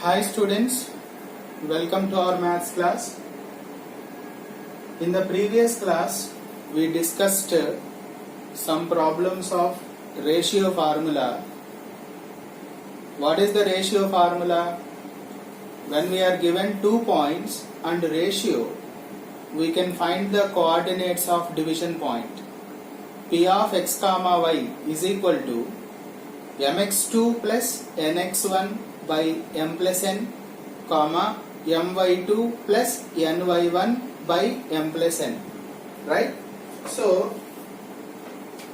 Hi students, welcome to our maths class. In the previous class, we discussed some problems of ratio formula. What is the ratio formula? When we are given 2 points and ratio, we can find the coordinates of division point. P of x comma y is equal to mx2 plus nx1 by m plus n, comma my2 plus ny1 by m plus n. Right? So,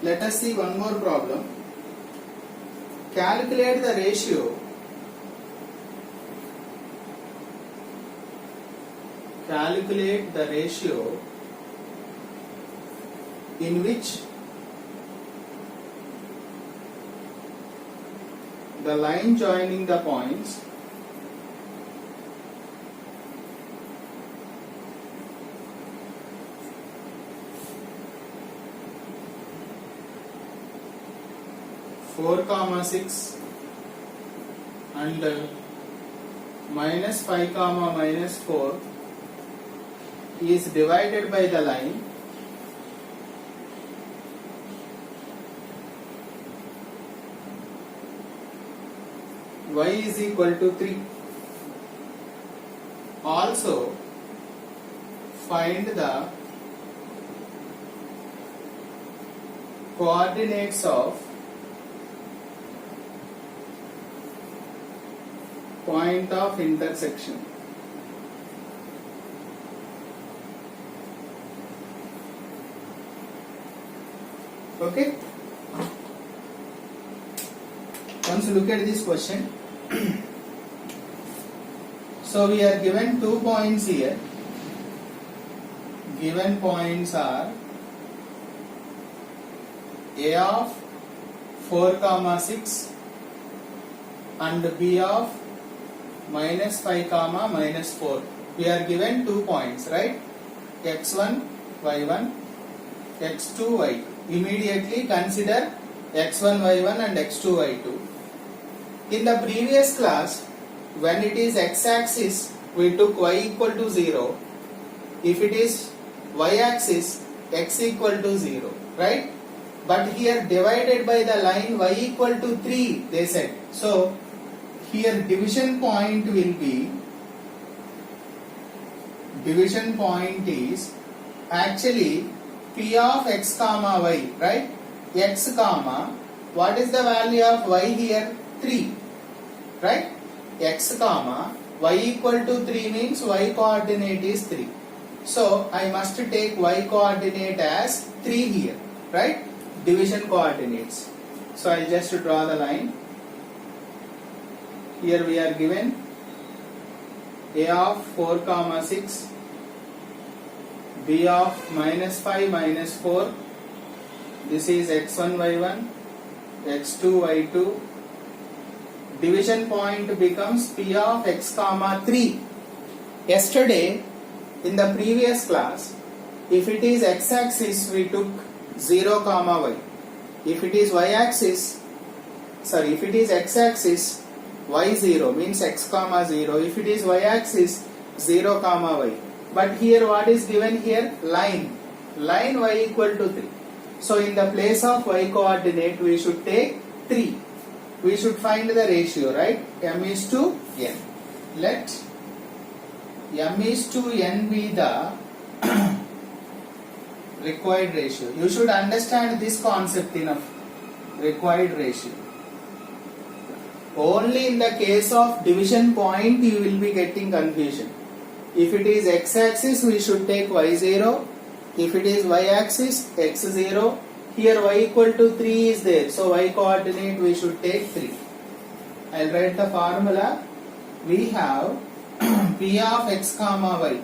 let us see one more problem. Calculate the ratio. Calculate the ratio in which the line joining the points four comma 6 and minus 5 comma minus 4 is divided by the line y is equal to 3. Also, find the coordinates of point of intersection. Okay? Once look at this question. So we are given 2 points here. Given points are A of 4 comma 6 and B of minus 5 comma minus 4. We are given 2 points, right? x1, y1, x2, y2. Immediately consider x1, y1 and x2, y2. In the previous class, when it is x-axis, we took y equal to 0. If it is y-axis, x equal to 0, right? But here divided by the line y equal to 3, they said. So, here division point will be, division point is actually P of x comma y, right? X comma, what is the value of y here? 3, right? X comma, y equal to 3 means y coordinate is 3. So, I must take y coordinate as 3 here, right? Division coordinates. So, I'll just draw the line. Here we are given A of 4 comma 6, B of minus 5 minus 4, this is x1 y1, x2 y2. Division point becomes P of x comma 3. Yesterday in the previous class, if it is x-axis we took 0 comma y. If it is y-axis, if it is x-axis, y0 means x comma 0. If it is y-axis, 0 comma y. But here what is given here? Line. Line y equal to 3. So in the place of y coordinate we should take 3. We should find the ratio, right? M is to n. Let M is to n be the required ratio. You should understand this concept enough. Required ratio. Only in the case of division point you will be getting confusion. If it is x-axis we should take y0. If it is y-axis, x0. Here y equal to 3 is there. So y coordinate we should take 3. I will write the formula. We have P of x comma y.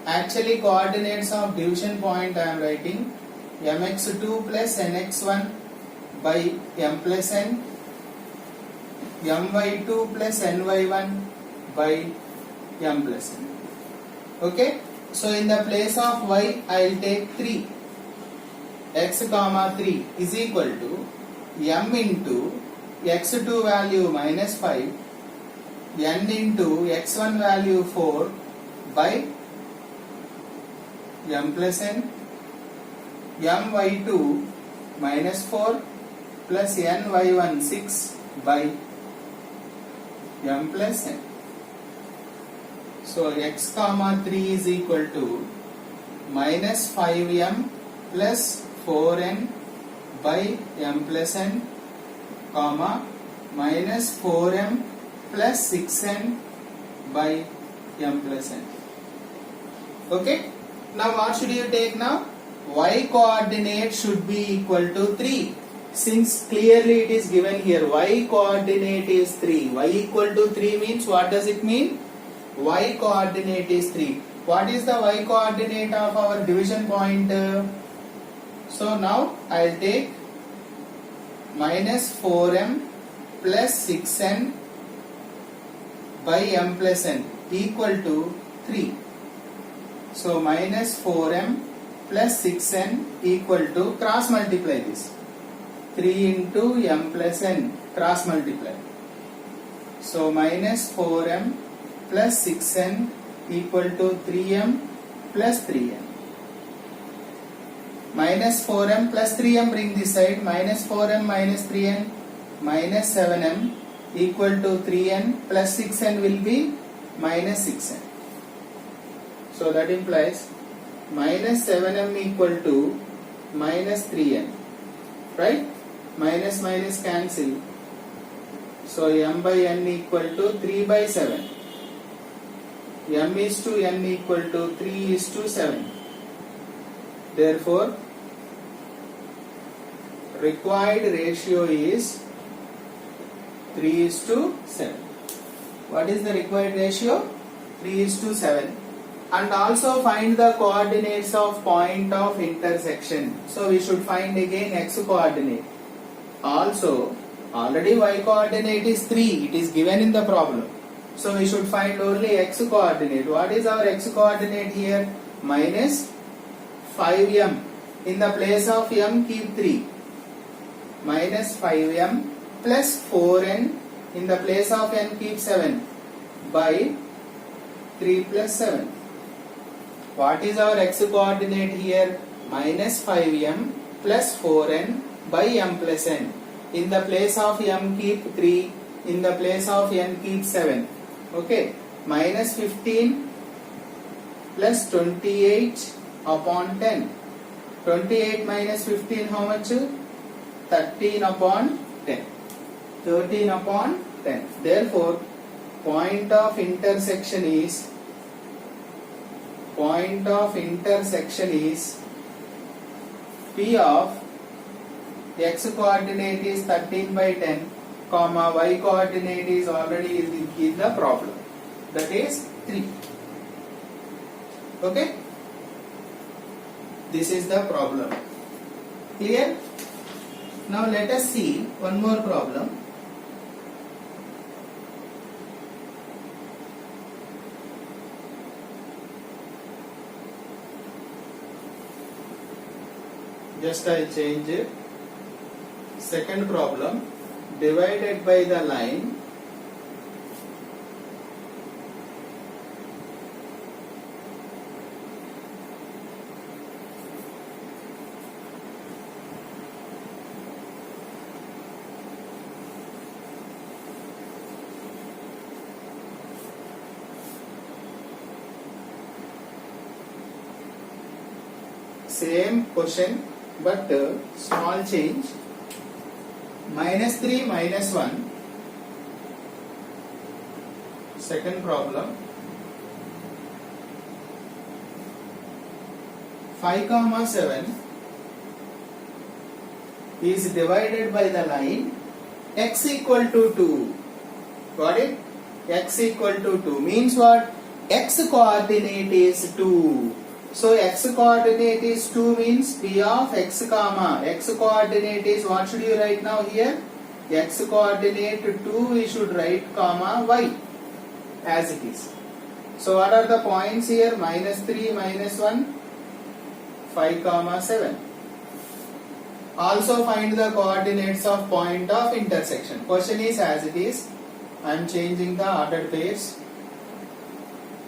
Actually coordinates of division point I am writing mx2 plus nx1 by m plus n, my2 plus ny1 by m plus n. Okay? So in the place of y I will take 3. x comma 3 is equal to m into x2 value minus 5 n into x1 value 4 by m plus n, my2 minus 4 plus n y1 6 by m plus n. So x comma 3 is equal to minus 5m plus 4n by m plus n comma minus 4m plus 6n by m plus n. Okay. Now what should you take now? Y coordinate should be equal to 3. Since clearly it is given here, y coordinate is 3. Y equal to 3 means what does it mean? Y coordinate is 3. What is the y coordinate of our division point? So now I will take minus 4m plus 6n by m plus n equal to 3. So minus 4m plus 6n equal to, cross multiply this, 3 into m plus n, cross multiply. So minus 4m plus 6n equal to 3m plus 3n. Minus 4m plus 3m, bring this side, minus 4m minus 3n minus 7m equal to 3n plus 6n will be minus 6n. So that implies minus 7m equal to minus 3n, right? Minus minus cancel. So m by n equal to 3 by 7. M is to n equal to 3 is to 7. Therefore, required ratio is 3 is to 7. What is the required ratio? 3 is to 7. And also find the coordinates of point of intersection. So we should find again x coordinate. Also, already y coordinate is 3. It is given in the problem. So we should find only x coordinate. What is our x coordinate here? Minus 5m. In the place of m keep 3. Minus 5m plus 4n. In the place of n keep 7. By 3 plus 7. What is our x coordinate here? Minus 5m plus 4n by m plus n. In the place of m keep 3. In the place of n keep 7. Okay. Minus 15 plus 28 upon 10. 28 minus 15 how much? 13 upon 10. 13 upon 10. Therefore, point of intersection is P of x coordinate is 13 by 10, comma y coordinate is already in the problem, that is 3. Okay, this is the problem. Clear? Now let us see one more problem. Just I change it. Second problem, divided by the line same question but small change. Minus 3 minus 1. Second problem. 5 comma 7 is divided by the line x equal to 2. Got it? X equal to 2 means what? X coordinate is 2. So x coordinate is 2 means P of x comma. X coordinate is, what should you write now here? X coordinate 2 we should write comma y as it is. So what are the points here? Minus 3, minus 1, 5 comma 7. Also find the coordinates of point of intersection. Question is as it is. I am changing the ordered pairs.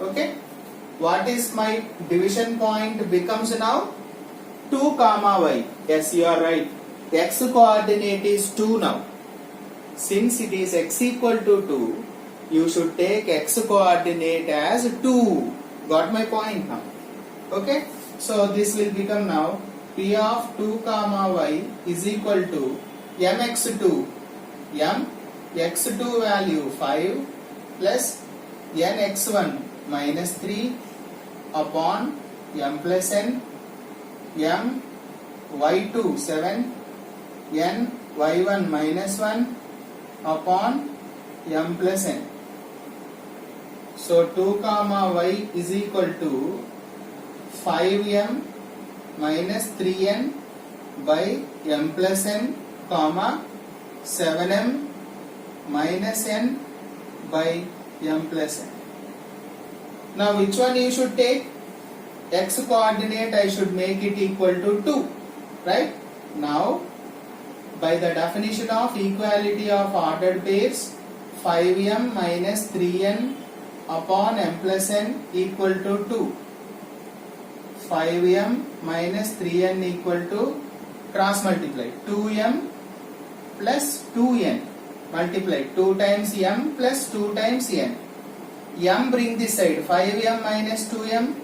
Okay. What is my division point becomes now? 2 comma y. Yes, you are right. X coordinate is 2 now. Since it is x equal to 2, you should take x coordinate as 2. Got my point now? Okay. So this will become now P of 2 comma y is equal to mx2. M x2 value 5 plus nx1 minus 3 upon m plus n, m y2 7, n y1 minus 1 upon m plus n. So 2 comma y is equal to 5m minus 3n by m plus n comma 7m minus n by m plus n. Now which one you should take? X coordinate I should make it equal to 2, right? Now by the definition of equality of ordered pairs, 5m minus 3n upon m plus n equal to 2. 5m minus 3n equal to cross multiply 2m plus 2n multiply 2 times m plus 2 times n. M bring this side 5m minus 2m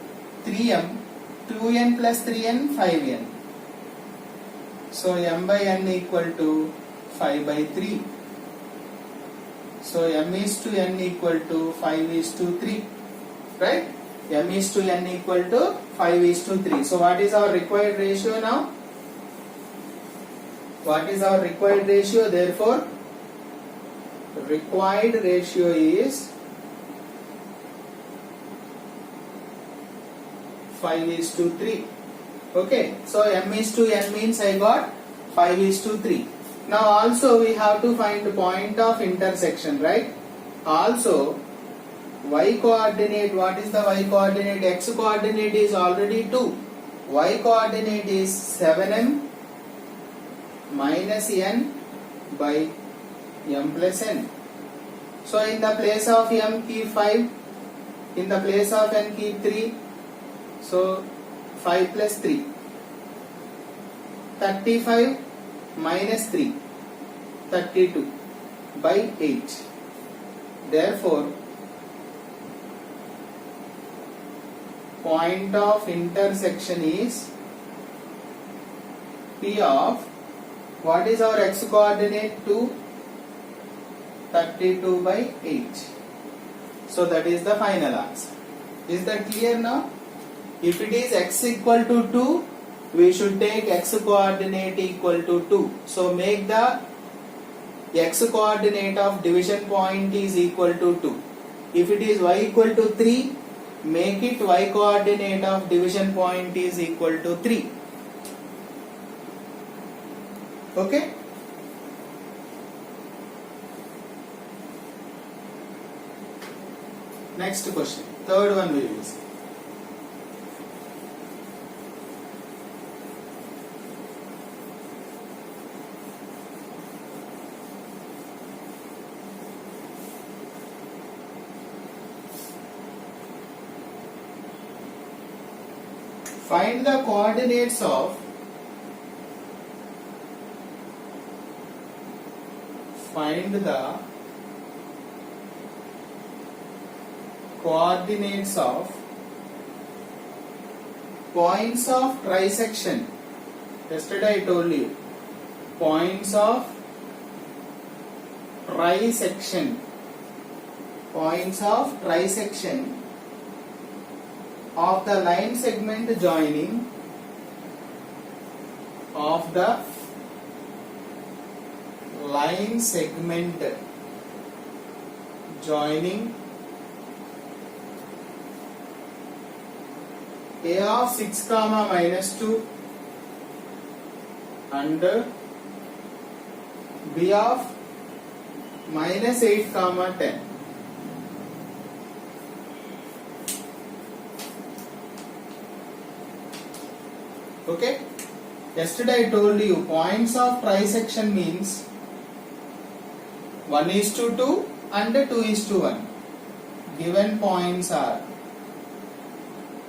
3m 2n plus 3n 5n. So m by n equal to 5 by 3. So m is to n equal to 5 is to 3, right? M is to n equal to 5 is to 3. So what is our required ratio now? What is our required ratio? Therefore, required ratio is 5 is to 3. Okay, so m is to n means I got 5 is to 3. Now also we have to find the point of intersection, right? Also y coordinate, what is the y coordinate? X coordinate is already 2. Y coordinate is 7m minus n by m plus n. So in the place of m keep 5, in the place of n keep 3. So 5 plus 3, 35 minus 3, 32 by 8. Therefore, point of intersection is P of, what is our x coordinate? 2, 32 by 8. So that is the final answer. Is that clear now? If it is x equal to 2, we should take x coordinate equal to 2. So make the x coordinate of division point is equal to 2. If it is y equal to 3, make it y coordinate of division point is equal to 3. Okay? Next question. Third one we will see. Find the coordinates of points of trisection. Yesterday I told you points of trisection of the line segment joining A of 6 comma minus 2 and B of minus 8 comma 10. Okay? Yesterday I told you points of trisection means 1 is to 2 and 2:1. Given points are,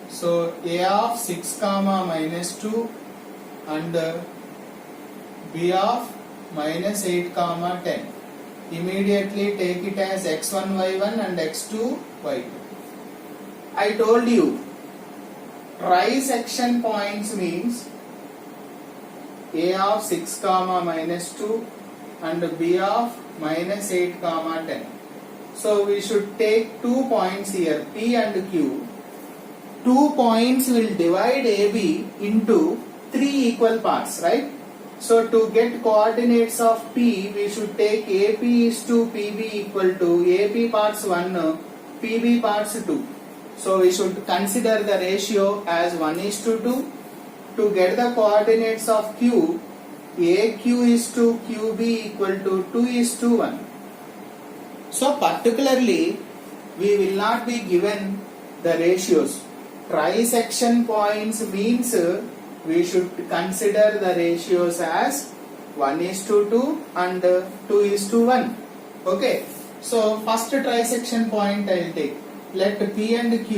so A of 6 comma minus 2 and B of minus 8 comma 10. Immediately take it as x1 y1 and x2 y2. I told you trisection points means A of 6 comma minus 2 and B of minus 8 comma 10. So we should take 2 points here, P and Q. 2 points will divide AB into 3 equal parts, right? So to get coordinates of P, we should take AP is to PB equal to AP parts 1, PB parts 2. So we should consider the ratio as 1:2. To get the coordinates of Q, AQ is to QB equal to 2:1. So particularly, we will not be given the ratios. Trisection points means we should consider the ratios as 1:2 and 2:1. Okay. So first trisection point I will take. Let P and Q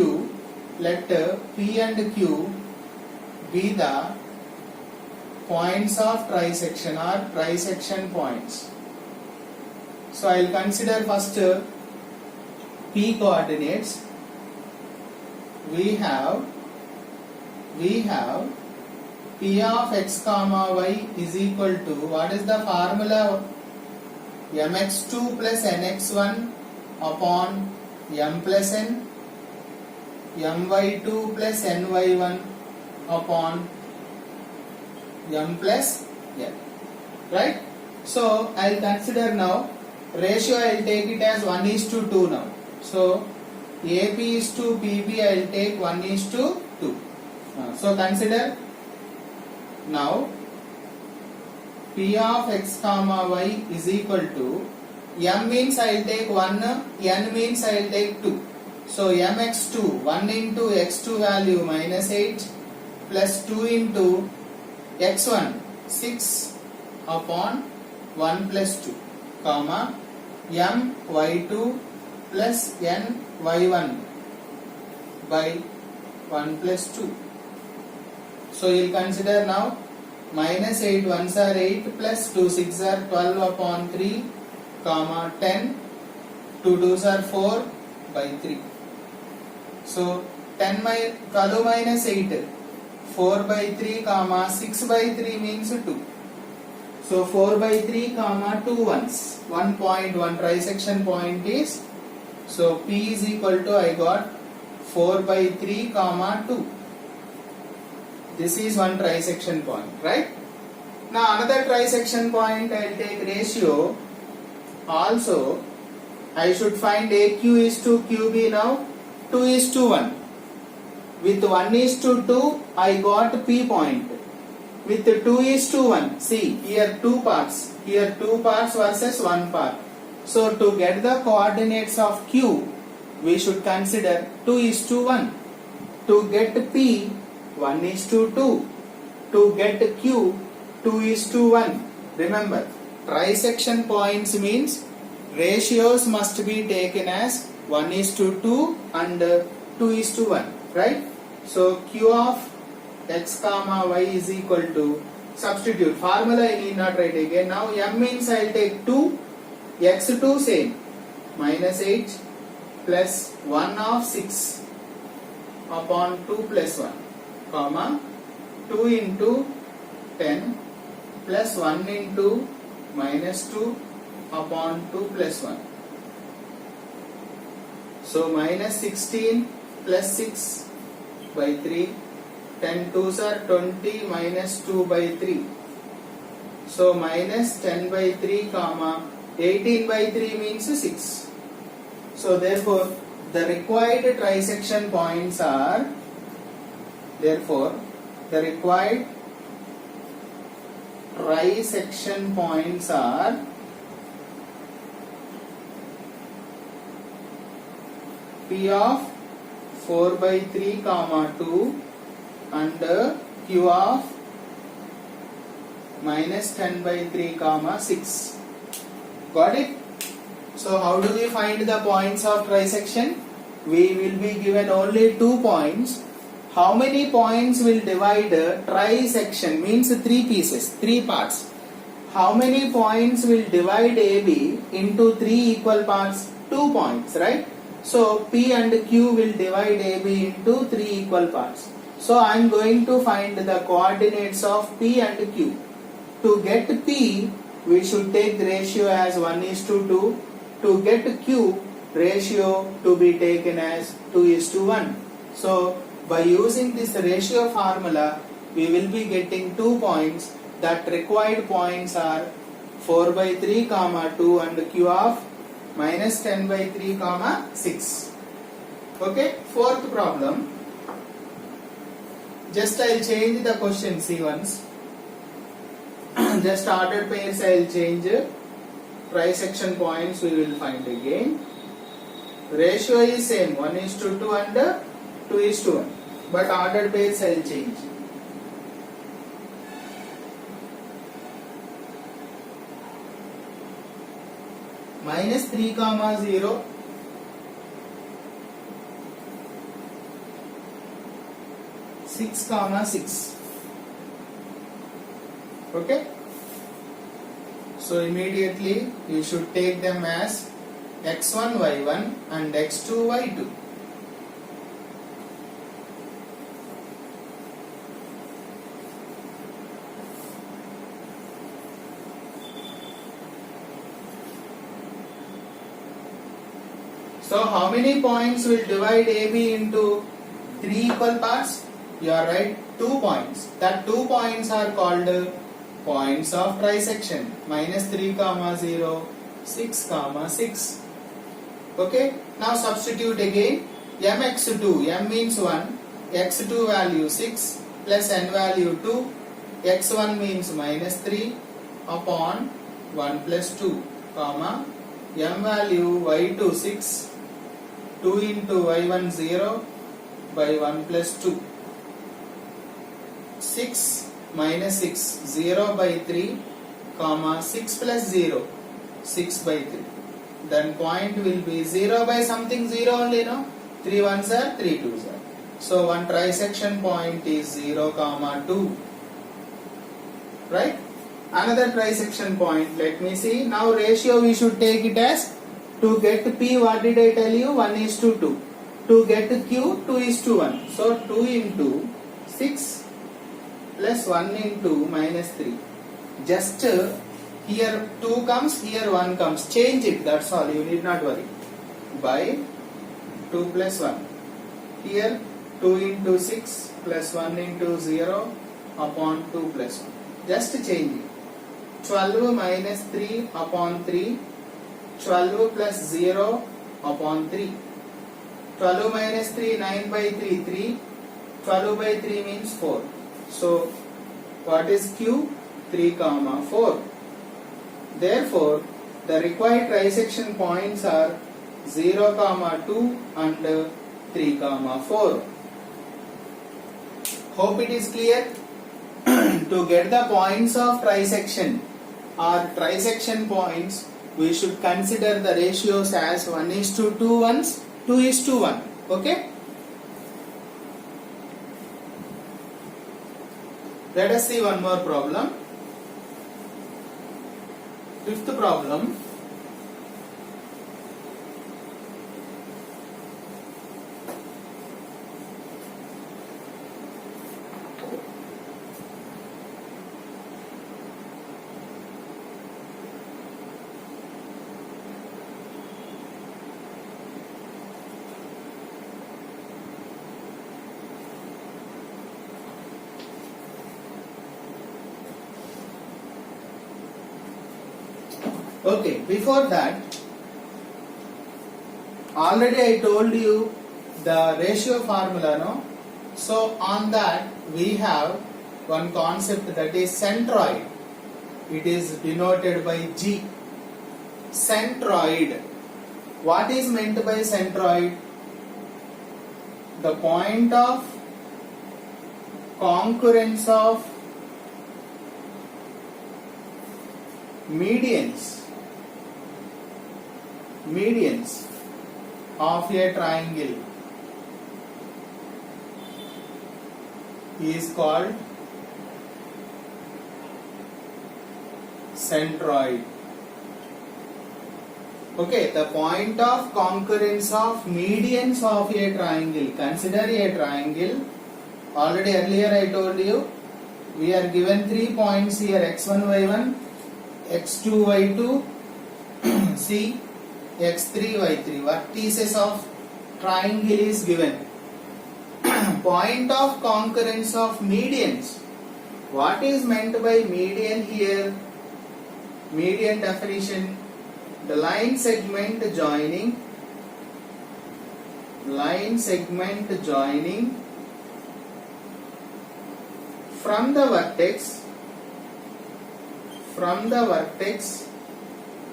be the points of trisection or trisection points. So I will consider first P coordinates. We have P of x comma y is equal to, what is the formula? mx2 plus nx1 upon m plus n, my2 plus ny1 upon m plus n. Right? So I will consider now ratio. I will take it as 1:2 now. So AP is to PB, I will take 1:2. So consider now P of x comma y is equal to, m means I will take 1, n means I will take 2. So mx2, 1 into x2 value minus 8 plus 2 into x1, 6 upon 1 plus 2, comma m y2 plus n y1 by 1 plus 2. So you will consider now minus 8 ones are 8 plus 2 6 are 12 upon 3, comma 10, 2 2s are 4 by 3. So 12 minus 8, 4 by 3, comma 6 by 3 means 2. So 4 by 3, comma 2 ones. 1.1 trisection point is, so P is equal to, I got 4 by 3, comma 2. This is one trisection point, right? Now another trisection point I will take ratio. Also I should find AQ is to QB now 2:1. With 1:2 I got P point. With 2:1, see here two parts versus one part. So to get the coordinates of Q, we should consider 2:1. To get P, 1:2. To get Q, 2:1. Remember, trisection points means ratios must be taken as 1:2 and 2:1, right? So Q of x comma y is equal to, substitute formula I need not write again. Now m means I will take 2, x2 same, minus 8 plus 1 of 6 upon 2 plus 1, comma 2 into 10 plus 1 into minus 2 upon 2 plus 1. So minus 16 plus 6 by 3, 10 2s are 20 minus 2 by 3. So minus 10 by 3, comma 18 by 3 means 6. So therefore the required trisection points are, therefore the required trisection points are P of 4 by 3, comma 2 and Q of minus 10 by 3, comma 6. Got it? So how do we find the points of trisection? We will be given only 2 points. How many points will divide a trisection? Means 3 pieces, 3 parts. How many points will divide AB into 3 equal parts? 2 points, right? So P and Q will divide AB into 3 equal parts. So I am going to find the coordinates of P and Q. To get P, we should take the ratio as 1:2. To get Q, ratio to be taken as 2:1. So by using this ratio formula, we will be getting 2 points. That required points are 4/3, 2 and Q of -10/3, 6. Okay, fourth problem. Just I'll change the question, see once. Just ordered pairs I'll change. Trisection points we will find again. Ratio is same, 1:2 and 2:1. But ordered pairs I'll change. -3, 0. Six, 6. Okay. So immediately you should take them as x1, y1 and x2, y2. So how many points will divide AB into 3 equal parts? You are right, 2 points. That 2 points are called points of trisection. -3, 0, 6, 6. Okay, now substitute again. mx2, m means 1, x2 value 6 plus n value 2, x1 means -3 upon 1 plus 2, comma, m value y2 6, 2 into y1 0 by 1 plus 2. 6 minus 6, 0 by 3, comma, 6 plus 0, 6 by 3. Then point will be 0 by something 0 only, no? 3 ones are 3 twos are. So one trisection point is 0, 2. Right? Another trisection point, let me see. Now ratio we should take it as, to get P, what did I tell you? 1:2. To get Q, 2:1. So 2 into 6 plus 1 into -3. Just here 2 comes, here 1 comes. Change it, that's all, you need not worry. By 2 plus 1. Here 2 into 6 plus 1 into 0 upon 2 plus 1. Just change it. 12 minus 3 upon 3. 12 plus 0 upon 3. 12 minus 3, 9 by 3, 3. 12 by 3 means 4. So, what is Q? 3, 4. Therefore, the required trisection points are 0, 2 and 3, 4. Hope it is clear. To get the points of trisection or trisection points, we should consider the ratios as 1:2 ones, 2:1. Okay? Let us see one more problem. Fifth problem. Okay, before that, already I told you the ratio formula, no? So on that we have one concept, that is centroid. It is denoted by G. Centroid. What is meant by centroid? The point of concurrence of medians medians of a triangle is called centroid. Okay, the point of concurrence of medians of a triangle. Consider a triangle. Already earlier I told you, we are given 3 points here, x1, y1, x2, y2, see, x3, y3. Vertices of triangle is given. Point of concurrence of medians. What is meant by median here? Median definition: the line segment joining from the vertex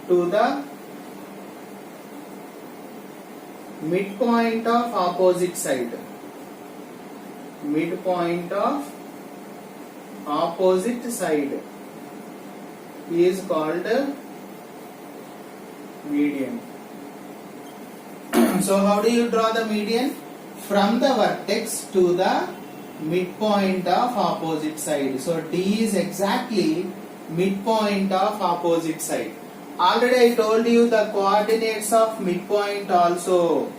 to the midpoint of opposite side. Midpoint of opposite side is called median. So how do you draw the median? From the vertex to the midpoint of opposite side. So D is exactly midpoint of opposite side. Already I told you the coordinates of midpoint also.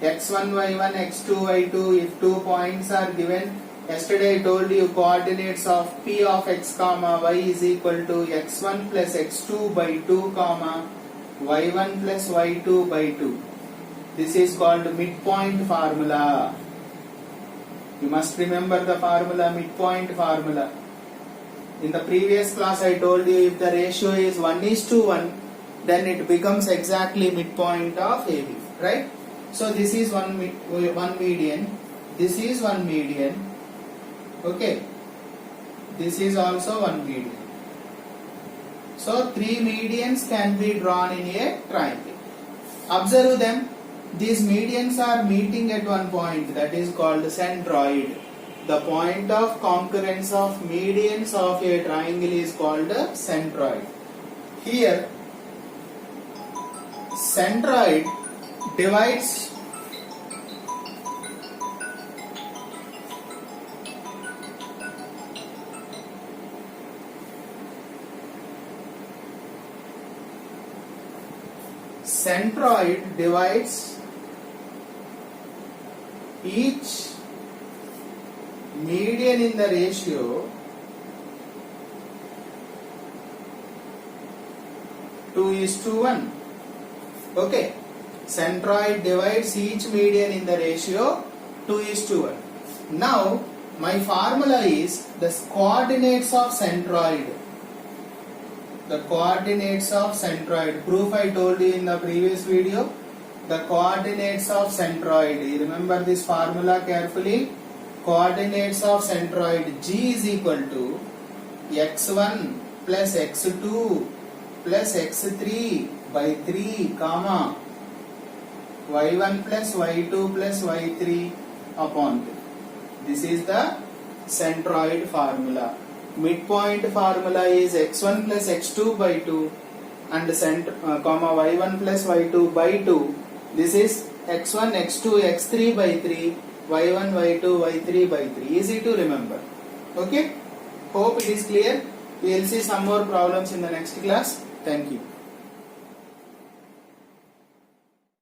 x1, y1, x2, y2. If 2 points are given, yesterday I told you coordinates of P of x comma y is equal to x1 plus x2 by 2 comma y1 plus y2 by 2. This is called midpoint formula. You must remember the formula, midpoint formula. In the previous class I told you, if the ratio is 1:1, then it becomes exactly midpoint of AB, right? So this is one median, this is one median, okay, this is also one median. So 3 medians can be drawn in a triangle. Observe them. These medians are meeting at one point, that is called centroid. The point of concurrence of medians of a triangle is called centroid. Here, centroid divides each median in the ratio 2:1. Okay, centroid divides each median in the ratio 2:1. Now my formula is the coordinates of centroid. The coordinates of centroid. Proof I told you in the previous video. The coordinates of centroid. You remember this formula carefully. Coordinates of centroid. G is equal to x1 plus x2 plus x3 by 3 comma y1 plus y2 plus y3 upon 2. This is the centroid formula. Midpoint formula is x1 plus x2 by 2 and y1 plus y2 by 2. This is x1, x2, x3 by 3, y1, y2, y3 by 3. Easy to remember. Okay? Hope it is clear. We will see some more problems in the next class. Thank you.